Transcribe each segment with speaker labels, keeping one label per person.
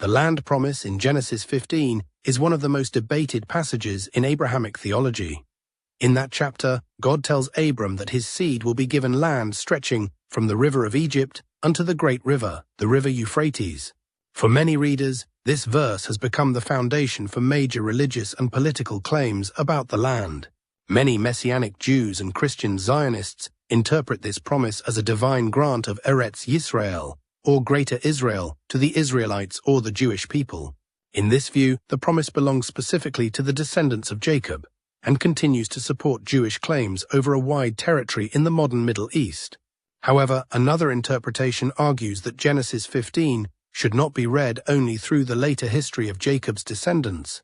Speaker 1: The land promise in Genesis 15 is one of the most debated passages in Abrahamic theology. In that chapter, God tells Abram that his seed will be given land stretching from the river of Egypt unto the great river, the river Euphrates. For many readers, this verse has become the foundation for major religious and political claims about the land. Many Messianic Jews and Christian Zionists interpret this promise as a divine grant of Eretz Yisrael, or Greater Israel, to the Israelites or the Jewish people. In this view, the promise belongs specifically to the descendants of Jacob, and continues to support Jewish claims over a wide territory in the modern Middle East. However, another interpretation argues that Genesis 15 should not be read only through the later history of Jacob's descendants.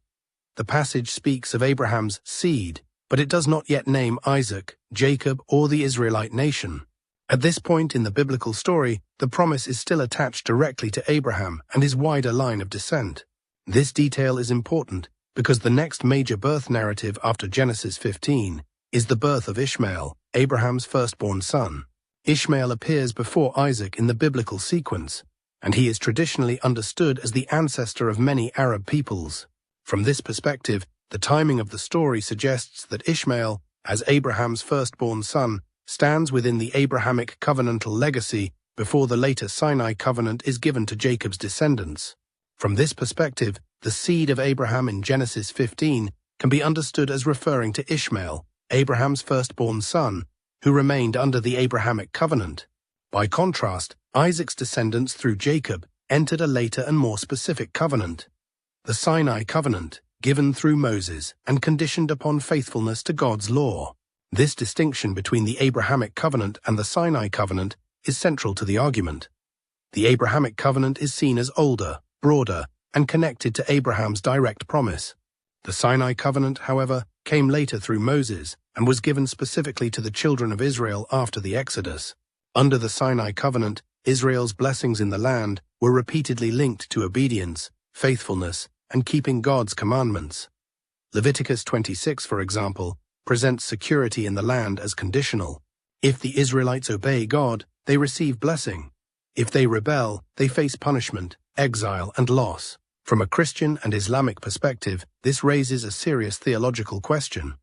Speaker 1: The passage speaks of Abraham's seed, but it does not yet name Isaac, Jacob, or the Israelite nation. At this point in the biblical story, the promise is still attached directly to Abraham and his wider line of descent. This detail is important because the next major birth narrative after Genesis 15 is the birth of Ishmael, Abraham's firstborn son. Ishmael appears before Isaac in the biblical sequence, and he is traditionally understood as the ancestor of many Arab peoples. From this perspective, the timing of the story suggests that Ishmael, as Abraham's firstborn son, stands within the Abrahamic covenantal legacy before the later Sinai covenant is given to Jacob's descendants. From this perspective, the seed of Abraham in Genesis 15 can be understood as referring to Ishmael, Abraham's firstborn son, who remained under the Abrahamic covenant. By contrast, Isaac's descendants through Jacob entered a later and more specific covenant, the Sinai covenant, given through Moses and conditioned upon faithfulness to God's law. This distinction between the Abrahamic covenant and the Sinai covenant is central to the argument. The Abrahamic covenant is seen as older, broader, and connected to Abraham's direct promise. The Sinai covenant, however, came later through Moses and was given specifically to the children of Israel after the Exodus. Under the Sinai covenant, Israel's blessings in the land were repeatedly linked to obedience, faithfulness, and keeping God's commandments. Leviticus 26, for example, presents security in the land as conditional. If the Israelites obey God, they receive blessing. If they rebel, they face punishment, exile, and loss. From a Christian and Islamic perspective, this raises a serious theological question.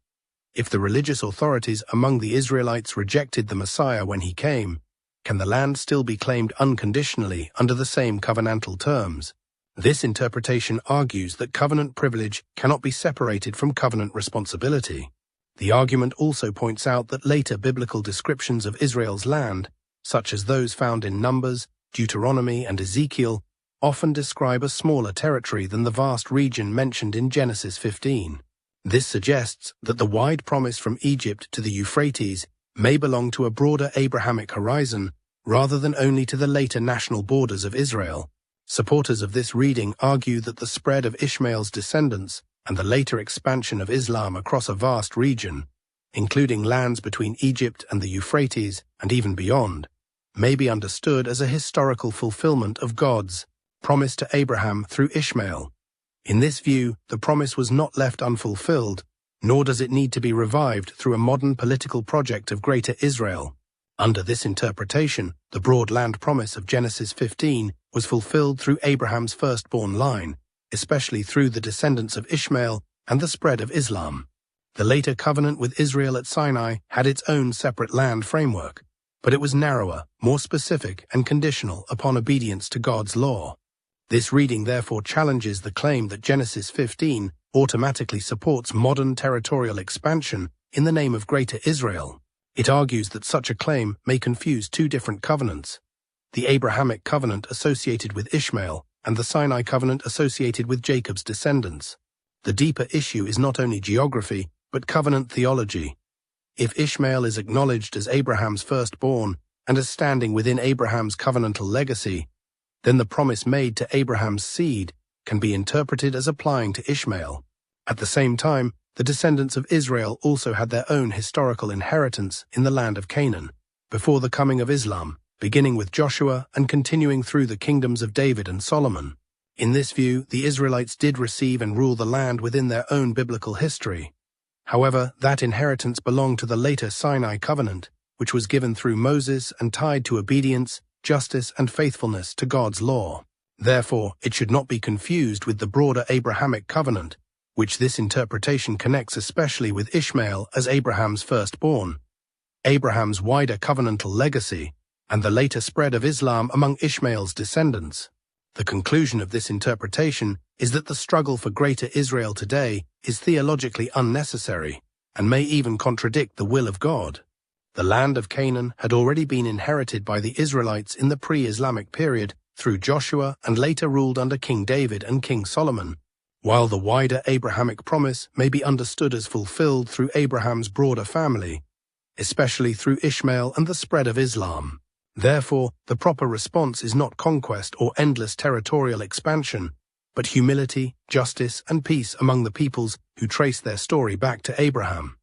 Speaker 1: If the religious authorities among the Israelites rejected the Messiah when he came, can the land still be claimed unconditionally under the same covenantal terms? This interpretation argues that covenant privilege cannot be separated from covenant responsibility. The argument also points out that later biblical descriptions of Israel's land, such as those found in Numbers, Deuteronomy, and Ezekiel, often describe a smaller territory than the vast region mentioned in Genesis 15. This suggests that the wide promise from Egypt to the Euphrates may belong to a broader Abrahamic horizon rather than only to the later national borders of Israel. Supporters of this reading argue that the spread of Ishmael's descendants and the later expansion of Islam across a vast region, including lands between Egypt and the Euphrates and even beyond, may be understood as a historical fulfillment of God's promise to Abraham through Ishmael. In this view, the promise was not left unfulfilled, nor does it need to be revived through a modern political project of Greater Israel. Under this interpretation, the broad land promise of Genesis 15 was fulfilled through Abraham's firstborn line, especially through the descendants of Ishmael and the spread of Islam. The later covenant with Israel at Sinai had its own separate land framework, but it was narrower, more specific, and conditional upon obedience to God's law. This reading therefore challenges the claim that Genesis 15 automatically supports modern territorial expansion in the name of Greater Israel. It argues that such a claim may confuse two different covenants: the Abrahamic covenant associated with Ishmael and the Sinai covenant associated with Jacob's descendants. The deeper issue is not only geography, but covenant theology. If Ishmael is acknowledged as Abraham's firstborn and as standing within Abraham's covenantal legacy, then the promise made to Abraham's seed can be interpreted as applying to Ishmael. At the same time, the descendants of Israel also had their own historical inheritance in the land of Canaan, before the coming of Islam, beginning with Joshua and continuing through the kingdoms of David and Solomon. In this view, the Israelites did receive and rule the land within their own biblical history. However, that inheritance belonged to the later Sinai covenant, which was given through Moses and tied to obedience, justice, and faithfulness to God's law. Therefore, it should not be confused with the broader Abrahamic covenant, which this interpretation connects especially with Ishmael as Abraham's firstborn, Abraham's wider covenantal legacy, and the later spread of Islam among Ishmael's descendants. The conclusion of this interpretation is that the struggle for Greater Israel today is theologically unnecessary and may even contradict the will of God. The land of Canaan had already been inherited by the Israelites in the pre-Islamic period through Joshua and later ruled under King David and King Solomon, while the wider Abrahamic promise may be understood as fulfilled through Abraham's broader family, especially through Ishmael and the spread of Islam. Therefore, the proper response is not conquest or endless territorial expansion, but humility, justice, and peace among the peoples who trace their story back to Abraham.